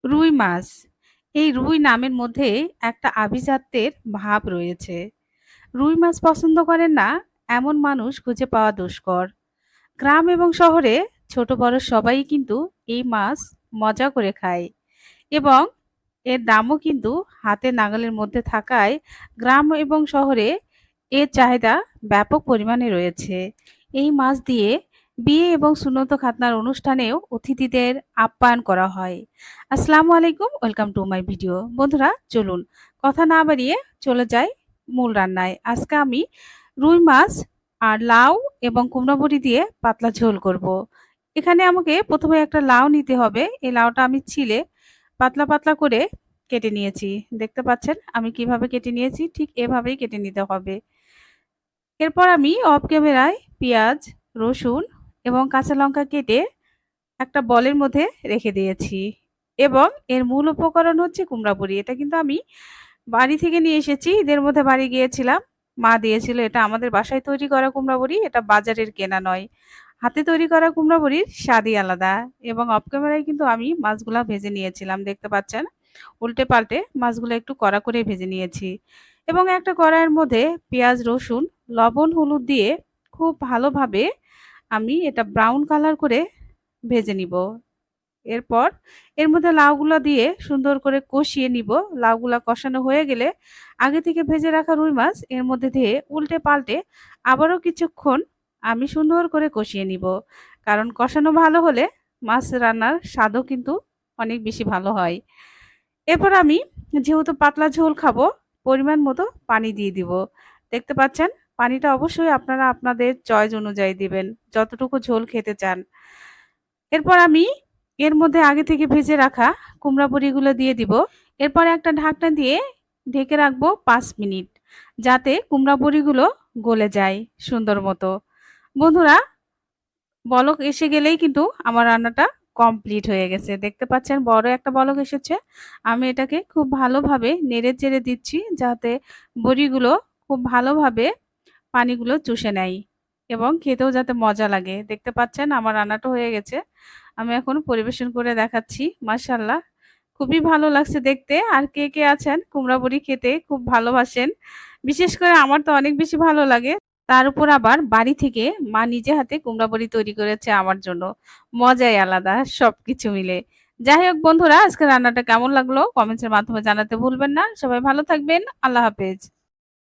রুই মাছ। এই রুই নামের মধ্যে একটা আভিজাত্যের ভাব রয়েছে। রুই মাছ পছন্দ করেন না এমন মানুষ খুঁজে পাওয়া দুষ্কর। গ্রাম এবং শহরে ছোট বড় সবাই কিন্তু এই মাছ মজা করে খায় এবং এর দামও কিন্তু হাতে নাগালের মধ্যে থাকায় গ্রাম এবং শহরে এর চাহিদা ব্যাপক পরিমাণে রয়েছে। এই মাছ দিয়ে বিয়ে এবং সুন্নত খাতনার অনুষ্ঠানেও অতিথিদের আপ্যায়ন করা হয়। আসসালামু আলাইকুম, ওয়েলকাম টু মাই ভিডিও। বন্ধুরা চলুন কথা না বাড়িয়ে চলে যাই মূল রান্নায়। আজকে আমি রুই মাছ আর লাউ এবং কুমড়া বড়ি দিয়ে পাতলা ঝোল করব। এখানে আমাকে প্রথমে একটা লাউ নিতে হবে। এই লাউটা আমি ছিলে পাতলা পাতলা করে কেটে নিয়েছি। দেখতে পাচ্ছেন আমি কিভাবে কেটে নিয়েছি, ঠিক এভাবেই কেটে নিতে হবে। এরপর আমি অফ ক্যামেরায় পেঁয়াজ, রসুন এবং কাঁচা লঙ্কা কেটে একটা বলের মধ্যে রেখে দিয়েছি এবং এর মূল উপকরণ হচ্ছে কুমড়া বড়ি। এটা কিন্তু আমি বাড়ি থেকে নিয়ে এসেছি। ঈদের মধ্যে বাড়ি গিয়েছিলাম। মা দিয়েছিল। এটা আমাদের বাসায় তৈরি করা কুমড়া বড়ি। এটা বাজারের কেনা নয়। হাতে তৈরি করা কুমড়া বড়ির স্বাদই আলাদা এবং অফ ক্যামেরায় কিন্তু আমি মাছগুলা ভেজে নিয়েছিলাম। দেখতে পাচ্ছেন উল্টে পাল্টে মাছগুলো একটু কড়া করে ভেজে নিয়েছি এবং একটা কড়াইয়ের মধ্যে পেঁয়াজ, রসুন, লবণ, হলুদ দিয়ে খুব ভালোভাবে আমি এটা ব্রাউন কালার করে ভেজে নিব। এরপর এর মধ্যে লাউগুলা দিয়ে সুন্দর করে কষিয়ে নিব। লাউগুলা কষানো হয়ে গেলে আগে থেকে ভেজে রাখা রুই মাছ এর মধ্যে দিয়ে উল্টে পাল্টে আবারও কিছুক্ষণ আমি সুন্দর করে কষিয়ে নিব। কারণ কষানো ভালো হলে মাছ রান্নার স্বাদও কিন্তু অনেক বেশি ভালো হয়। এরপর আমি যেহেতু পাতলা ঝোল খাবো, পরিমাণ মতো পানি দিয়ে দিব। দেখতে পাচ্ছেন পানিটা অবশ্যই আপনারা আপনাদের চয়েস অনুযায়ী দিবেন, যতটুকু ঝোল খেতে চান। এরপর আমি এর মধ্যে আগে থেকে ভেজে রাখা কুমড়া বড়িগুলো দিয়ে দিব। এরপর একটা ঢাকনা দিয়ে ঢেকে রাখবো ৫ মিনিট, যাতে কুমড়া বড়িগুলো গলে যায় সুন্দর মতো। বন্ধুরা বলক এসে গেলেই কিন্তু আমার রান্নাটা কমপ্লিট হয়ে গেছে। দেখতে পাচ্ছেন বড় একটা বলক এসেছে। আমি এটাকে খুব ভালোভাবে নেড়ে চেড়ে দিচ্ছি, যাতে বড়িগুলো খুব ভালোভাবে পানিগুলো চুষে নেয় এবং খেতেও যাতে মজা লাগে। দেখতে পাচ্ছেন আমার রান্নাটা হয়ে গেছে। আমি এখন পরিবেশন করে দেখাচ্ছি। মাশাআল্লাহ খুবই ভালো লাগছে দেখতে। আর কে, কে আছেন কুমড়া বড়ি খেতে খুব ভালোবাসেন। বিশেষ করে আমার তো অনেক বেশি ভালো লাগে। তার উপর আবার বাড়ি থেকে মা নিজে হাতে কুমড়া বড়ি তৈরি করেছে আমার জন্য। মজাই আলাদা সবকিছু মিলে। যাই হোক বন্ধুরা আজকের রান্নাটা কেমন লাগলো কমেন্টস এর মাধ্যমে জানাতে ভুলবেন না। সবাই ভালো থাকবেন। আল্লাহ হাফেজ।